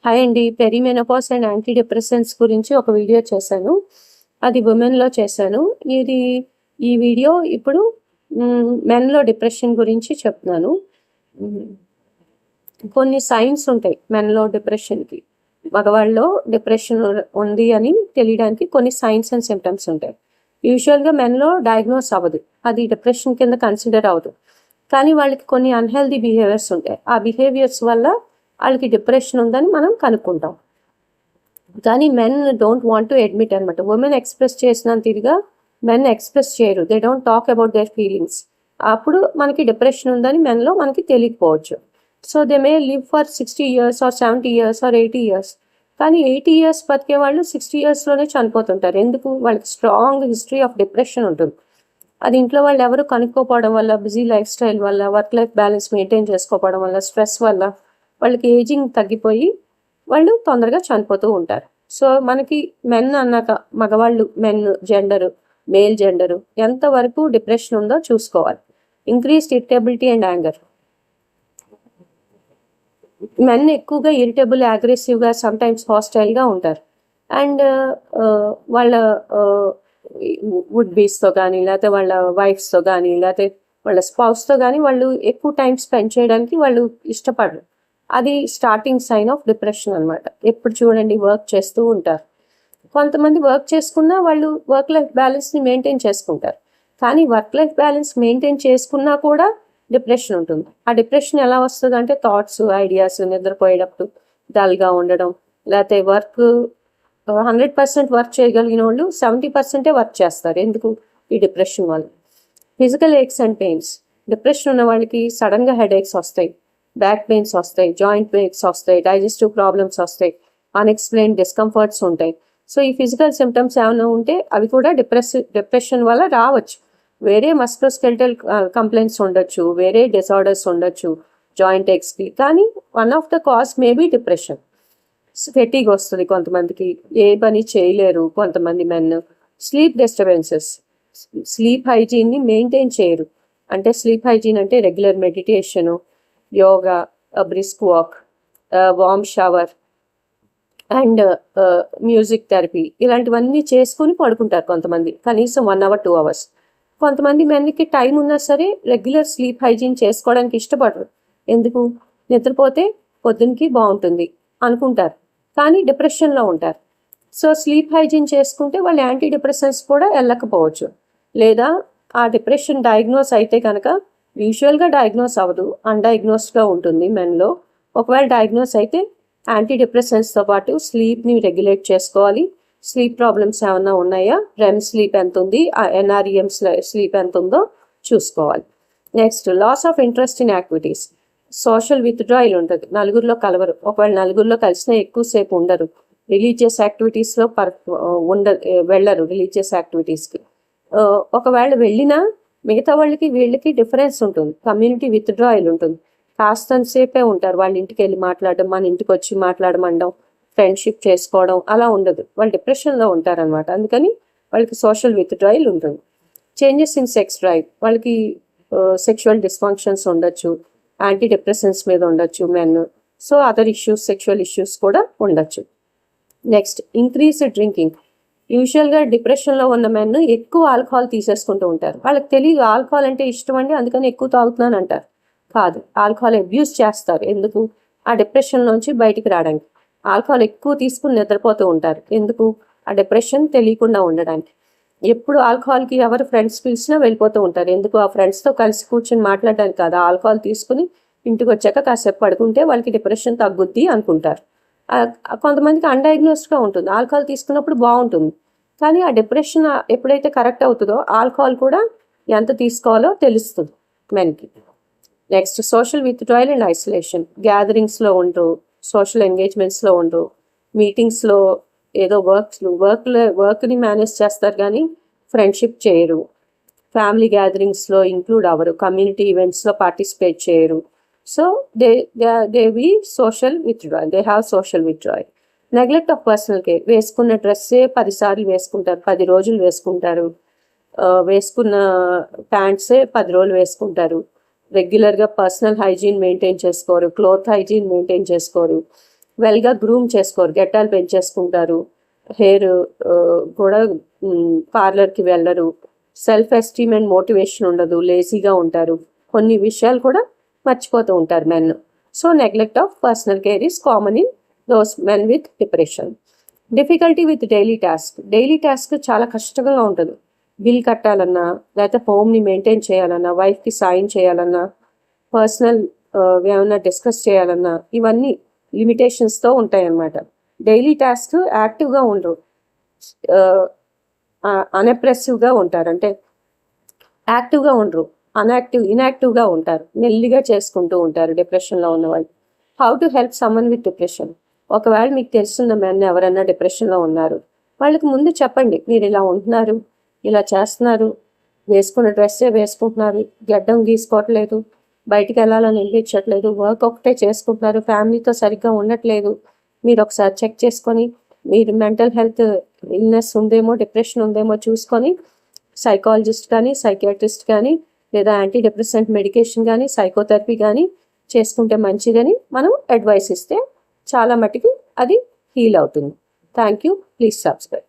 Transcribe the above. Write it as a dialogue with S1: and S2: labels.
S1: Hi అండి. Perimenopause and anti depressants గురించి ఒక వీడియో చేశాను. అది ఉమెన్‌లో చేశాను. ఈ వీడియో ఇప్పుడు మెన్‌లో డిప్రెషన్ గురించి చెప్తున్నాను. హ్మ్. కొన్ని సైన్స్ ఉంటాయి మెన్‌లో డిప్రెషన్‌కి. మగవాళ్ళలో డిప్రెషన్ ఉంది అని తెలియడానికి కొన్ని సైన్స్ అండ్ సింప్టమ్స్ ఉంటాయి. యూజువల్‌గా మెన్‌లో డయాగ్నోస్ అవ్వదు. అది డిప్రెషన్ కింద కన్సిడర్ అవ్వదు. కానీ వాళ్ళకి కొన్ని అన్‌హెల్తీ బిహేవియర్స్ ఉంటాయి. ఆ బిహేవియర్స్ వల్ల వాళ్ళకి డిప్రెషన్ ఉందని మనం కనుక్కుంటాం. కానీ men don't want to admit అనమాట. ఉమెన్ ఎక్స్ప్రెస్ చేసినంత ఇదిగా మెన్ ఎక్స్ప్రెస్ చేయరు. They don't talk about their feelings. అప్పుడు మనకి డిప్రెషన్ ఉందని మెన్లో మనకి తెలియకపోవచ్చు. So they may live for 60 years or 70 years or 80 years. కానీ 80 ఇయర్స్ బతికే వాళ్ళు 60 ఇయర్స్లోనే చనిపోతుంటారు. ఎందుకు? వాళ్ళకి స్ట్రాంగ్ హిస్టరీ ఆఫ్ డిప్రెషన్ ఉంటుంది. అది ఇంట్లో వాళ్ళు ఎవరు కనుక్కోపోవడం వల్ల, బిజీ లైఫ్ స్టైల్ వల్ల, వర్క్ లైఫ్ బ్యాలెన్స్ మెయింటైన్ చేసుకోవడం వల్ల, స్ట్రెస్ వల్ల వాళ్ళకి ఏజింగ్ తగ్గిపోయి వాళ్ళు తొందరగా చనిపోతూ ఉంటారు. సో మనకి మెన్ అన్నాక మగవాళ్ళు జెండరు మేల్ జెండరు ఎంతవరకు డిప్రెషన్ ఉందో చూసుకోవాలి. Increased irritability and anger. Men ఎక్కువగా ఇరిటబుల్, అగ్రెసివ్గా, సమ్టైమ్స్ హాస్టైల్గా ఉంటారు. అండ్ వాళ్ళ వుడ్ బీస్తో కానీ, లేకపోతే వాళ్ళ వైఫ్స్తో కానీ, లేకపోతే వాళ్ళ స్పౌస్తో కానీ వాళ్ళు ఎక్కువ టైం స్పెండ్ చేయడానికి వాళ్ళు ఇష్టపడరు. అది స్టార్టింగ్ సైన్ ఆఫ్ డిప్రెషన్ అనమాట. ఎప్పుడు చూడండి వర్క్ చేస్తూ ఉంటారు. కొంతమంది వర్క్ చేసుకున్నా వాళ్ళు వర్క్ లైఫ్ బ్యాలెన్స్ని మెయింటైన్ చేసుకుంటారు. కానీ వర్క్ లైఫ్ బ్యాలెన్స్ మెయింటైన్ చేసుకున్నా కూడా డిప్రెషన్ ఉంటుంది. ఆ డిప్రెషన్ ఎలా వస్తుంది అంటే థాట్స్, ఐడియాస్, నిద్రపోయేటప్పుడు డల్గా ఉండడం, లేకపోతే 100% వర్క్ చేయగలిగిన వాళ్ళు 70% వర్క్ చేస్తారు. ఎందుకు? ఈ డిప్రెషన్ వల్ల. Physical aches and pains. Depression ఉన్న వాళ్ళకి సడన్గా హెడేక్స్ వస్తాయి, బ్యాక్ పెయిన్స్ వస్తాయి, జాయింట్ పెయిన్స్ వస్తాయి, డైజెస్టివ్ ప్రాబ్లమ్స్ వస్తాయి, అన్ఎక్స్ప్లెయిన్ డిస్కంఫర్ట్స్ ఉంటాయి. సో ఈ ఫిజికల్ సిమ్టమ్స్ ఏమైనా ఉంటే అవి కూడా డిప్రెషన్ వల్ల రావచ్చు. వేరే మస్కులోస్కెలిటల్ కంప్లైంట్స్ ఉండొచ్చు, వేరే డిసార్డర్స్ ఉండొచ్చు జాయింట్ ఎక్స్కి. కానీ one of the cause maybe depression. Fatigue వస్తుంది కొంతమందికి, ఏ పని చేయలేరు కొంతమంది మెన్. Sleep disturbances. స్లీప్ హైజీన్ని మెయింటైన్ చేయరు. అంటే స్లీప్ హైజీన్ అంటే regular meditation, yoga, brisk walk, warm shower and music therapy ఇలాంటివన్నీ చేసుకుని పడుకుంటారు కొంతమంది, కనీసం 1 hour 2 hours. కొంతమంది మెన్కి టైం ఉన్నా సరే రెగ్యులర్ స్లీప్ హైజీన్ చేసుకోవడానికి ఇష్టపడరు. ఎందుకు? నిద్రపోతే పొద్దునకి బాగుంటుంది అనుకుంటారు, కానీ డిప్రెషన్లో ఉంటారు. సో స్లీప్ హైజీన్ చేసుకుంటే వాళ్ళు యాంటీ డిప్రెసెంట్స్ కూడా వెళ్ళకపోవచ్చు. లేదా ఆ డిప్రెషన్ డయాగ్నోస్ అయితే కనుక యూజువల్గా డయాగ్నోస్ అవ్వదు, అన్డయాగ్నోస్డ్గా ఉంటుంది మెన్లో. ఒకవేళ డయాగ్నోస్ అయితే యాంటీ డిప్రెసెంట్స్తో పాటు స్లీప్ని రెగ్యులేట్ చేసుకోవాలి. స్లీప్ ప్రాబ్లమ్స్ ఏమైనా ఉన్నాయా, రెమ్ స్లీప్ ఎంత ఉంది, NREM స్లీప్ ఎంత ఉందో చూసుకోవాలి. Next, loss of interest in activities. Social withdrawal ఉంటుంది, నలుగురిలో కలవరు. ఒకవేళ నలుగురిలో కలిసినా ఎక్కువసేపు ఉండరు. రిలీజియస్ యాక్టివిటీస్లో వెళ్ళరు. రిలీజియస్ యాక్టివిటీస్కి ఒకవేళ వెళ్ళినా మిగతా వాళ్ళకి వీళ్ళకి డిఫరెన్స్ ఉంటుంది. కమ్యూనిటీ విత్డ్రాయల్ ఉంటుంది. కాస్తంతసేపే ఉంటారు. వాళ్ళ ఇంటికి వెళ్ళి మాట్లాడడం, మన ఇంటికి వచ్చి మాట్లాడమండం, ఫ్రెండ్షిప్ చేసుకోవడం అలా ఉండదు. వాళ్ళు డిప్రెషన్లో ఉంటారనమాట. అందుకని వాళ్ళకి సోషల్ విత్డ్రాయల్ ఉంటుంది. Changes in sex drive. వాళ్ళకి సెక్షువల్ డిస్ఫంక్షన్స్ ఉండొచ్చు, యాంటీ డిప్రెసెంట్స్ మీద ఉండొచ్చు men. So other issues, sexual issues కూడా ఉండొచ్చు. Next, increased drinking. యూజువల్గా డిప్రెషన్లో ఉన్న మెన్ ఎక్కువ ఆల్కహాల్ తీసేసుకుంటూ ఉంటారు. వాళ్ళకి తెలియదు ఆల్కహాల్ అంటే ఇష్టం అండి అందుకని ఎక్కువ తాగుతున్నాను అంటారు. కాదు, ఆల్కహాల్ అబ్యూస్ చేస్తారు. ఎందుకు? ఆ డిప్రెషన్లోంచి బయటికి రావడానికి. ఆల్కహాల్ ఎక్కువ తీసుకుని నిద్రపోతూ ఉంటారు. ఎందుకు? ఆ డిప్రెషన్ తెలియకుండా ఉండడానికి. ఎప్పుడు ఆల్కహాల్కి ఎవరు ఫ్రెండ్స్ పిలిచినా వెళ్ళిపోతూ ఉంటారు. ఎందుకు? ఆ ఫ్రెండ్స్తో కలిసి కూర్చొని మాట్లాడడానికి కాదు, ఆల్కహాల్ తీసుకుని ఇంటికి వచ్చాక కాసేపు పడుకుంటే వాళ్ళకి డిప్రెషన్ తగ్గుద్ది అనుకుంటారు. కొంతమందికి అన్డయాగ్నోస్డ్గా ఉంటుంది. ఆల్కహాల్ తీసుకున్నప్పుడు బాగుంటుంది, కానీ ఆ డిప్రెషన్ ఎప్పుడైతే కరెక్ట్ అవుతుందో ఆల్కహాల్ కూడా ఎంత తీసుకోవాలో తెలుస్తుంది మెన్కి. Next, social withdrawal and isolation. గ్యాదరింగ్స్లో ఉండరు, సోషల్ ఎంగేజ్మెంట్స్లో ఉండరు, మీటింగ్స్లో ఏదో వర్క్ని మేనేజ్ చేస్తారు కానీ ఫ్రెండ్షిప్ చేయరు, ఫ్యామిలీ గ్యాదరింగ్స్లో ఇంక్లూడ్ అవ్వరు, కమ్యూనిటీ ఈవెంట్స్లో పార్టిసిపేట్ చేయరు. So they be social withdrawal. They have social withdrawal. Neglect of personal care. వేసుకున్న డ్రెస్సే 10 సార్లు వేసుకుంటారు, 10 రోజులు వేసుకుంటారు. వేసుకున్న ప్యాంట్సే 10 రోజులు వేసుకుంటారు. రెగ్యులర్గా పర్సనల్ హైజీన్ మెయింటైన్ చేసుకోరు, క్లోత్ హైజీన్ మెయింటైన్ చేసుకోరు. వెల్గా గ్రూమ్ చేసుకోరు, గెడ్డాలు పెంచేసుకుంటారు, హెయిర్ కూడా పార్లర్కి వెళ్ళరు, సెల్ఫ్ ఎస్టీమ్ అండ్ మోటివేషన్ ఉండదు, లేజీగా ఉంటారు, కొన్ని విషయాలు కూడా మర్చిపోతూ ఉంటారు men. So neglect of personal care is common in those men with depression. Difficulty with daily task చాలా కష్టంగా ఉంటుంది. బిల్ కట్టాలన్నా, లేకపోతే హోమ్ని మెయింటైన్ చేయాలన్నా, వైఫ్కి సాయం చేయాలన్నా, పర్సనల్ ఏమైనా డిస్కస్ చేయాలన్నా, ఇవన్నీ లిమిటేషన్స్తో ఉంటాయన్నమాట. డైలీ టాస్క్ యాక్టివ్గా ఉండరు, అన్ఎప్రెసివ్గా ఉంటారు, అంటే యాక్టివ్గా ఉండరు, ఇన్యాక్టివ్గా ఉంటారు, మెల్లిగా చేసుకుంటూ ఉంటారు డిప్రెషన్లో ఉన్నవాళ్ళు. How to help someone with depression. ఒకవేళ మీకు తెలుస్తున్న మెన్ ఎవరైనా డిప్రెషన్లో ఉన్నారు, వాళ్ళకి ముందు చెప్పండి, మీరు ఇలా ఉంటున్నారు, ఇలా చేస్తున్నారు, వేసుకున్న డ్రెస్సే వేసుకుంటున్నారు, గడ్డం గీసుకోవట్లేదు, బయటికి వెళ్ళాలని అనిపించట్లేదు, వర్క్ ఒకటే చేసుకుంటున్నారు, ఫ్యామిలీతో సరిగ్గా ఉండట్లేదు, మీరు ఒకసారి చెక్ చేసుకొని మీరు మెంటల్ హెల్త్ ఇల్నెస్ ఉందేమో, డిప్రెషన్ ఉందేమో చూసుకొని సైకాలజిస్ట్ కానీ, సైకియాట్రిస్ట్ కానీ, లేదా యాంటీ డిప్రెసెంట్ మెడికేషన్ కానీ, సైకోథెరపీ కానీ చేసుకుంటే మంచిదని మనం అడ్వైస్ ఇస్తే చాలా మటుకు అది హీల్ అవుతుంది. Thank you. Please subscribe.